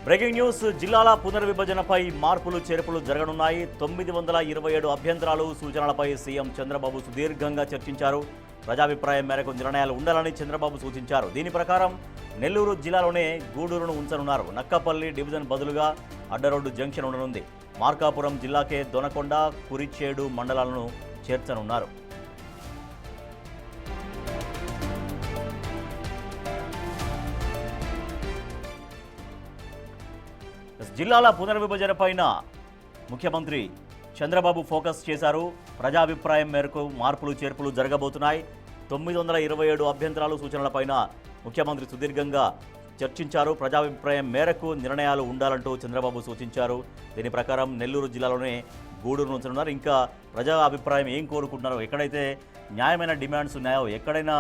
Breaking news జిల్లాల పునర్విభజనపై మార్పులు చేర్పులు జరగనున్నాయి. 927 అభ్యంతరాలు సూచనలపై సీఎం చంద్రబాబు సుదీర్ఘంగా చర్చించారు. ప్రజాభిప్రాయం మేరకు నిర్ణయాలు ఉండాలని చంద్రబాబు సూచించారు. దీని ప్రకారం నెల్లూరు జిల్లాలోనే గూడూరును ఉంచనున్నారు. నక్కపల్లి డివిజన్ బదులుగా అడ్డరోడ్డు జంక్షన్ ఉండనుంది. మార్కాపురం జిల్లాకే దొనకొండ, కురిచేడు మండలాలను చేర్చనున్నారు. జిల్లాల పునర్విభజనపైన ముఖ్యమంత్రి చంద్రబాబు ఫోకస్ చేశారు. ప్రజాభిప్రాయం మేరకు మార్పులు చేర్పులు జరగబోతున్నాయి. 927 అభ్యంతరాలు సూచనలపైన ముఖ్యమంత్రి సుదీర్ఘంగా చర్చించారు. ప్రజాభిప్రాయం మేరకు నిర్ణయాలు ఉండాలంటూ చంద్రబాబు సూచించారు. దీని ప్రకారం నెల్లూరు జిల్లాలోనే గూడూరు ఉంచనున్నారు. ఇంకా ప్రజా అభిప్రాయం ఏం కోరుకుంటున్నారో, ఎక్కడైతే న్యాయమైన డిమాండ్స్ ఉన్నాయో, ఎక్కడైనా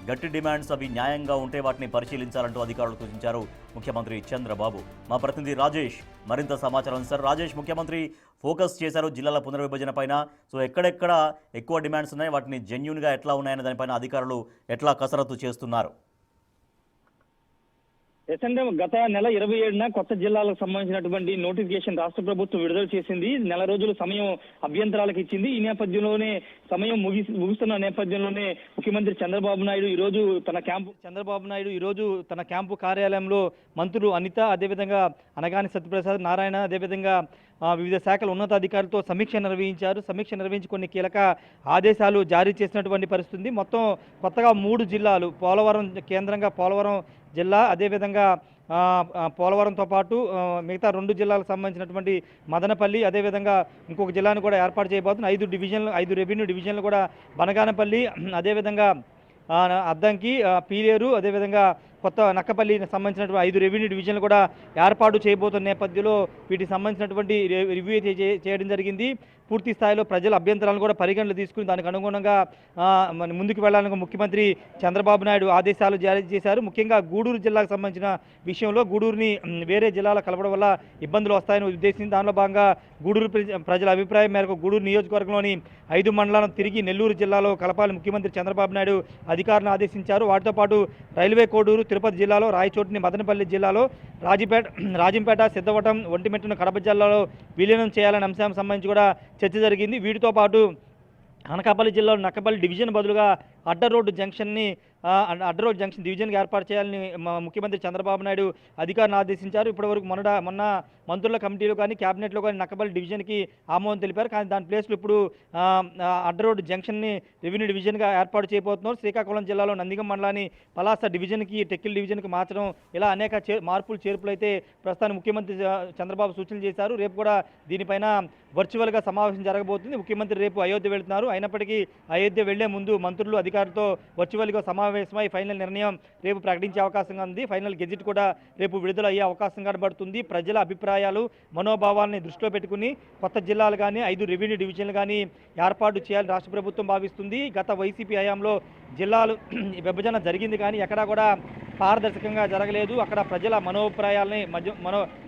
గట్టి డిమాండ్స్ అవి న్యాయంగా ఉంటే వాటిని పరిశీలించాలంటూ అధికారులు సూచించారు ముఖ్యమంత్రి చంద్రబాబు. మా ప్రతినిధి రాజేష్ మరింత సమాచారం సార్. రాజేష్, ముఖ్యమంత్రి ఫోకస్ చేశారు జిల్లాల పునర్విభజన పైన. సో ఎక్కడెక్కడ ఎక్కువ డిమాండ్స్ ఉన్నాయి, వాటిని జెన్యూన్గా ఎట్లా ఉన్నాయనే దానిపైన అధికారులు ఎట్లా కసరత్తు చేస్తున్నారు? గత నెల 27న కొత్త జిల్లాలకు సంబంధించినటువంటి నోటిఫికేషన్ రాష్ట్ర ప్రభుత్వం విడుదల చేసింది. నెల రోజుల సమయం అభ్యంతరాలకు ఇచ్చింది. ఈ నేపథ్యంలోనే సమయం ముగుస్తున్న నేపథ్యంలోనే ముఖ్యమంత్రి చంద్రబాబు నాయుడు ఈ రోజు తన క్యాంపు కార్యాలయంలో మంత్రులు అనిత, అదేవిధంగా అనగాని సత్యప్రసాద్, నారాయణ, అదేవిధంగా వివిధ శాఖల ఉన్నతాధికారులతో సమీక్ష నిర్వహించి కొన్ని కీలక ఆదేశాలు జారీ చేసినటువంటి పరిస్థితి. మొత్తం కొత్తగా 3 జిల్లాలు, పోలవరం కేంద్రంగా పోలవరం జిల్లా, అదేవిధంగా పోలవరంతో పాటు మిగతా 2 జిల్లాలకు సంబంధించినటువంటి మదనపల్లి, అదేవిధంగా ఇంకొక జిల్లాను కూడా ఏర్పాటు చేయబోతుంది. 5 రెవెన్యూ డివిజన్లు కూడా బనగానపల్లి, అదేవిధంగా అద్దంకి, పీలేరు, అదేవిధంగా కొత్త నక్కపల్లికి సంబంధించినటువంటి 5 రెవెన్యూ డివిజన్లు కూడా ఏర్పాటు చేయబోతున్న నేపథ్యంలో వీటికి సంబంధించినటువంటి రివ్యూ చేయడం జరిగింది. పూర్తి స్థాయిలో ప్రజల అభ్యంతరాలను కూడా పరిగణలో తీసుకుని దానికి అనుగుణంగా ముందుకు వెళ్లాలని ముఖ్యమంత్రి చంద్రబాబు నాయుడు ఆదేశాలు జారీ చేశారు. ముఖ్యంగా గూడూరు జిల్లాకు సంబంధించిన విషయంలో గూడూరుని వేరే జిల్లాలో కలపడం వల్ల ఇబ్బందులు వస్తాయని ఉద్దేశించి దానిలో భాగంగా గూడూరు ప్రజల అభిప్రాయం మేరకు గూడూరు నియోజకవర్గంలోని 5 మండలాలను తిరిగి నెల్లూరు జిల్లాలో కలపాలని ముఖ్యమంత్రి చంద్రబాబు నాయుడు అధికారులను ఆదేశించారు. వాటితో పాటు రైల్వే కోడూరు, తిరుపతి జిల్లాలో రాయచోటిని మదనపల్లి జిల్లాలో, రాజంపేట, సిద్ధవటం, ఒంటిమిట్టను కడప జిల్లాలో విలీనం చేయాలనే అంశానికి సంబంధించి కూడా చర్చ జరిగింది. వీటితో పాటు అనకాపల్లి జిల్లాలో నక్కపల్లి డివిజన్ బదులుగా అడ్డరోడ్డు జంక్షన్ డివిజన్గా ఏర్పాటు చేయాలని ముఖ్యమంత్రి చంద్రబాబు నాయుడు అధికారులను ఆదేశించారు. ఇప్పటివరకు మొన్న మంత్రుల కమిటీలో కానీ క్యాబినెట్లో కానీ నక్కపల్లి డివిజన్కి ఆమోదం తెలిపారు. కానీ దాని ప్లేస్లో ఇప్పుడు అడ్డరోడ్డు జంక్షన్ని రెవెన్యూ డివిజన్గా ఏర్పాటు చేయబోతున్నారు. శ్రీకాకుళం జిల్లాలో నందిగం మండలాన్ని పలాస డివిజన్కి, టెక్కిల్ డివిజన్కి మార్చడం, ఇలా అనేక మార్పులు చేర్పులు అయితే ప్రస్తుతానికి ముఖ్యమంత్రి చంద్రబాబు సూచనలు చేశారు. రేపు కూడా దీనిపైన వర్చువల్గా సమావేశం జరగబోతుంది. ముఖ్యమంత్రి రేపు అయోధ్య వెళ్తున్నారు. అయినప్పటికీ అయోధ్య వెళ్లే ముందు మంత్రులు, అధికారులతో వర్చువల్గా సమావేశమై ఫైనల్ నిర్ణయం రేపు ప్రకటించే అవకాశంగా ఉంది. ఫైనల్ గెజిట్ కూడా రేపు విడుదల అయ్యే అవకాశం కనబడుతుంది. ప్రజల అభిప్రాయాలు, మనోభావాలని దృష్టిలో పెట్టుకుని కొత్త జిల్లాలు కానీ 5 రెవెన్యూ డివిజన్లు కానీ ఏర్పాటు చేయాలని రాష్ట్ర ప్రభుత్వం భావిస్తుంది. గత వైసీపీ హయాంలో జిల్లాలు విభజన జరిగింది కానీ ఎక్కడా కూడా పారదర్శకంగా జరగలేదు. అక్కడ ప్రజల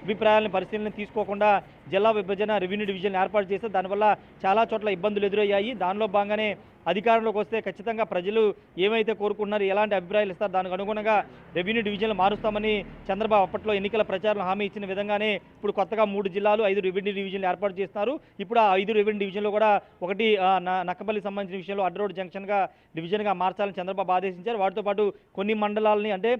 అభిప్రాయాలని పరిశీలన తీసుకోకుండా జిల్లా విభజన, రెవెన్యూ డివిజన్ ఏర్పాటు చేస్తే దానివల్ల చాలా చోట్ల ఇబ్బందులు ఎదురయ్యాయి. దానిలో భాగంగానే అధికారంలోకి వస్తే ఖచ్చితంగా ప్రజలు ఏమైతే కోరుకుంటున్నారు, ఎలాంటి అభిప్రాయాలు ఇస్తారు, దానికి అనుగుణంగా రెవెన్యూ డివిజన్లు మారుస్తామని చంద్రబాబు అప్పట్లో ఎన్నికల ప్రచారంలో హామీ ఇచ్చిన విధంగానే ఇప్పుడు కొత్తగా 3 జిల్లాలు, 5 రెవెన్యూ డివిజన్లు ఏర్పాటు చేస్తున్నారు. ఇప్పుడు ఆ 5 రెవెన్యూ డివిజన్లు కూడా ఒకటి నక్కపల్లి సంబంధించిన విషయంలో అడ్డరోడ్ డివిజన్గా మార్చాలని చంద్రబాబు ఆదేశించారు. వాటితో పాటు కొన్ని మండలాలని, అంటే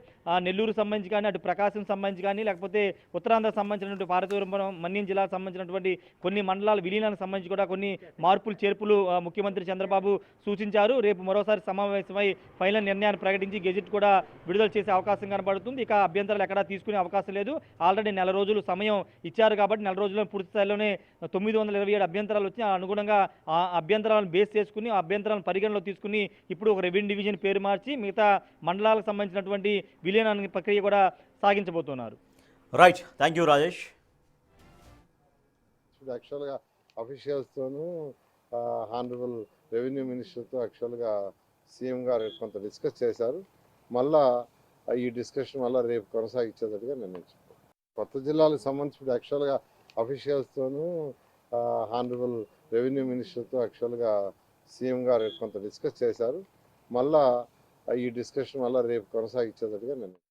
నెల్లూరు సంబంధించి కానీ, అటు ప్రకాశం సంబంధించి కానీ, లేకపోతే ఉత్తరాంధ్ర సంబంధించినటువంటి పార్వతీపురం, మన్యం జిల్లాకు సంబంధించినటువంటి కొన్ని మండలాల విలీనానికి సంబంధించి కూడా కొన్ని మార్పులు చేర్పులు ముఖ్యమంత్రి చంద్రబాబు సూచించారు. రేపు మరోసారి సమావేశమై ఫైనల్ నిర్ణయాన్ని ప్రకటించి గెజిట్ కూడా విడుదల చేసే అవకాశం కనబడుతుంది. ఇక అభ్యంతరాలు ఎక్కడా తీసుకునే అవకాశం లేదు. ఆల్రెడీ నెల రోజులు సమయం ఇచ్చారు కాబట్టి నెల రోజుల్లో పూర్తి స్థాయిలోనే 927 అభ్యంతరాలు వచ్చి అనుగుణంగా ఆ అభ్యంతరాలను బేస్ చేసుకుని, ఆ అభ్యంతరాలను పరిగణలో తీసుకుని ఇప్పుడు ఒక రెవెన్యూ డివిజన్ పేరు మార్చి మిగతా మండలాలకు సంబంధించినటువంటి విలీనానికి ప్రక్రియ కూడా సాగించబోతున్నారు. Right, thank you Rajesh. యాక్చువల్గా అఫీషియల్స్తోనూ హానరబుల్ రెవెన్యూ మినిస్టర్తో యాక్చువల్గా సీఎం గారు కొంత డిస్కస్ చేశారు. మళ్ళా ఈ డిస్కషన్ వల్ల రేపు కొనసాగించేటట్టుగా నిర్ణయించారు. కొత్త జిల్లాలకు సంబంధించి యాక్చువల్గా అఫీషియల్స్తోనూ హానరబుల్ రెవెన్యూ మినిస్టర్తో యాక్చువల్గా సీఎం గారు కొంత డిస్కస్ చేశారు. మళ్ళా ఈ డిస్కషన్ వల్ల రేపు కొనసాగించేటట్టుగా నిర్ణయించారు.